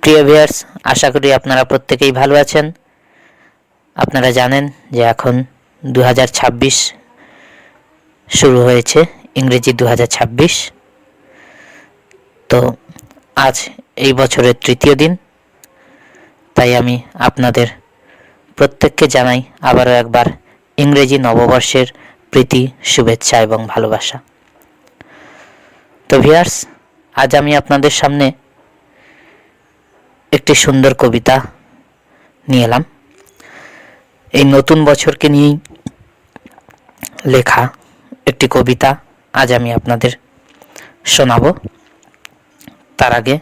প্রিয় ভিউয়ার্স, আশা করি আপনারা প্রত্যেকেই ভালো আছেন। আপনারা জানেন যে এখন 2026 শুরু হয়েছে, ইংরেজি 2026। তো আজ এই বছরের তৃতীয় দিন, তাই আমি আপনাদের প্রত্যেককে জানাই আবারও একবার ইংরেজি নববর্ষের প্রীতি, শুভেচ্ছা এবং ভালোবাসা। তো ভিউয়ার্স, আজ আমি আপনাদের সামনে একটি সুন্দর কবিতা নিয়ে এলাম। এই নতুন বছরকে নিয়েই লেখা একটি কবিতা আজ আমি আপনাদের শোনাবো। তার আগে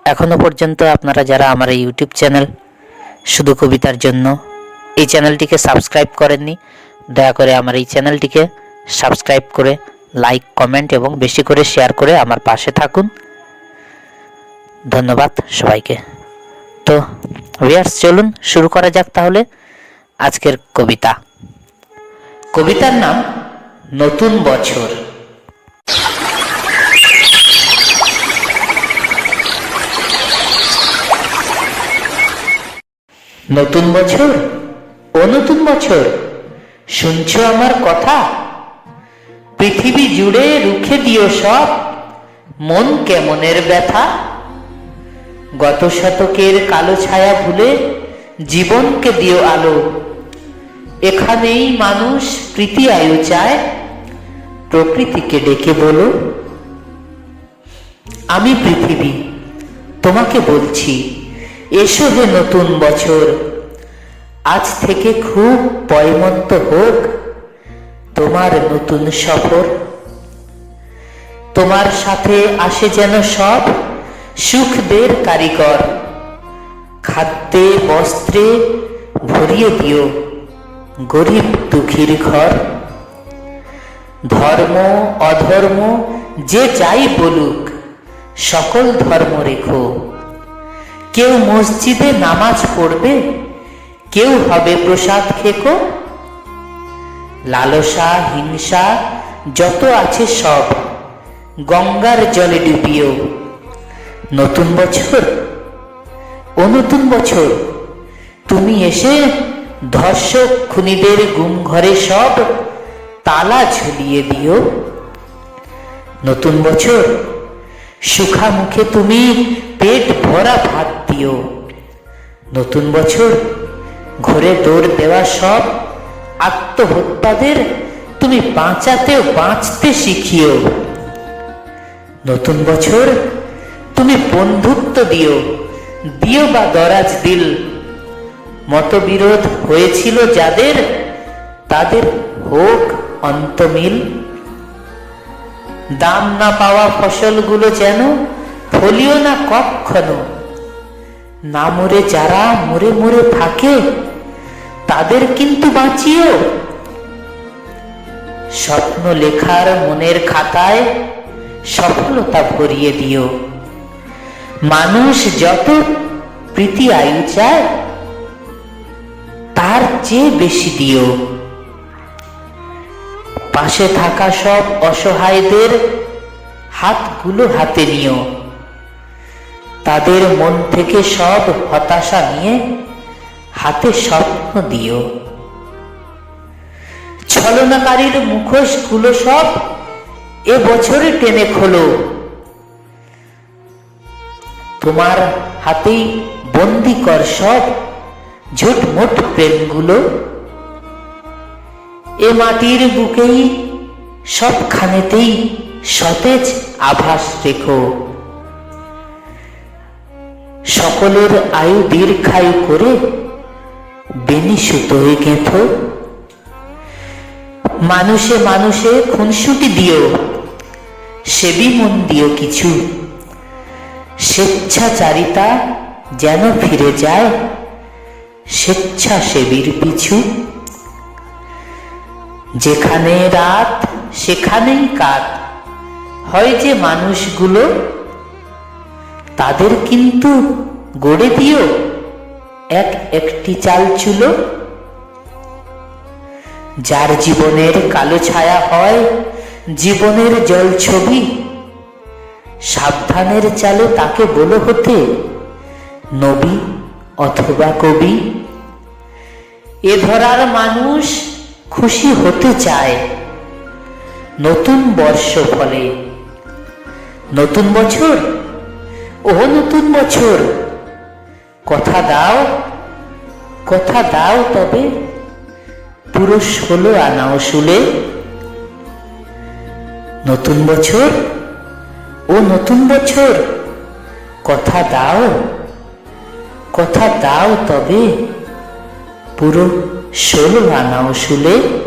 এখনো পর্যন্ত আপনারা যারা আমার এই ইউটিউব চ্যানেল শুধু কবিতার জন্য এই চ্যানেলটিকে সাবস্ক্রাইব করেননি, দয়া করে আমার এই চ্যানেলটিকে সাবস্ক্রাইব করে লাইক, কমেন্ট এবং বেশি করে শেয়ার করে আমার পাশে থাকুন। ধন্যবাদ সবাইকে। তো ভিউয়ার্স, চলুন শুরু করা যাক তাহলে আজকের কবিতা। কবিতার নাম নতুন বছর। নতুন বছর, ও নতুন বছর, শুনছো আমার কথা? পৃথিবী জুড়ে রুখে দিও সব মন কেমনের ব্যথা। গত শতকের কালো ছায়া ভুলে জীবনকে দিও আলো। এখানেই মানুষ প্রীতি আয়ু চায়, প্রকৃতিকে ডেকে বলো। আমি পৃথিবী, তোমাকে বলছি, এসো হে নতুন বছর। আজ থেকে খুব পয়মন্ত হোক তোমার নতুন সফর। তোমার সাথে আসে যেন সব সুখদের কারিগর। খাদ্যে বস্ত্রে ভরিয়ে দিও গরিব দুঃখীর ঘর। ধর্ম অধর্ম যে যাই বলুক, সকল ধর্ম রেখো। কেউ মসজিদে নামাজ পড়বে, কেউ হবে প্রসাদ খেকো। লালসা হিংসা যত আছে সব গঙ্গার জলে ডুবিও। নতুন বছর, ও নতুন বছর, তুমি এসে ধর্ষক খুনিদের গুম ঘরে সব তালা ঝুলিয়ে দিও। নতুন বছর, সুখা মুখে তুমি পেট ভরা ভাত দিও। নতুন বছর, ঘরে দৌড় দেওয়া সব আত্মহত্যাদের তুমি বাঁচাতেও বাঁচতে শিখিও। নতুন বছর, তুমি বন্ধুত্ব দিও, দিও বা দরাজ দিল। মতবিরোধ হয়েছিল যাদের, তাদের হোক অন্তমিল। দাম না পাওয়া ফসলগুলো যেন ফলিও না কখনো। না মরে যারা মরে মরে থাকে, তাদের কিন্তু বাঁচিও। স্বপ্ন লেখার মনের খাতায় সফলতা ভরিয়ে দিও। মানুষ যত প্রীতি আয়ু চায়, তার চেয়ে বেশি দিও। পাশে থাকা সব অসহায়দের হাতগুলো হাতে নিও। তাদের মন থেকে সব হতাশা নিয়ে হাতে স্বপ্ন দিও। ছলনাকারীর মুখোশগুলো সব এ বছরে টেনে খোলো। তোমার হাতেই বন্দি কর সব ঝুটমুট প্রেমগুলো। এ মাটির বুকেই সবখানেতেই সতেজ আভাস রেখো। সকলের আয়ু দীর্ঘায়ু করে বেনি সুতোয় গেঁথো। মানুষে মানুষে খুনসুটি দিও, সেবী মন দিও কিছু। স্বেচ্ছাচারিতা যেন ফিরে যায় স্বেচ্ছাসেবীর পিছু। যেখানে রাত সেখানেই কাত হয় যে মানুষগুলো, তাদের কিন্তু গড়ে দিও এক একটি চাল চুলো। যার জীবনের কালো ছায়া হয় জীবনের জল ছবি, সাবধানের চালে তাকে বলো হতে নবী অথবা কবি। এ ধরার মানুষ খুশি হতে চায় নতুন বর্ষ ফলে। নতুন বছর, ও নতুন বছর, কথা দাও, কথা দাও তবে পুরো 16 আনা উসুলে। নতুন বছর, ও নতুন বছর, কথা দাও, কথা দাও তবে পুরো 16 আনা উসুলে।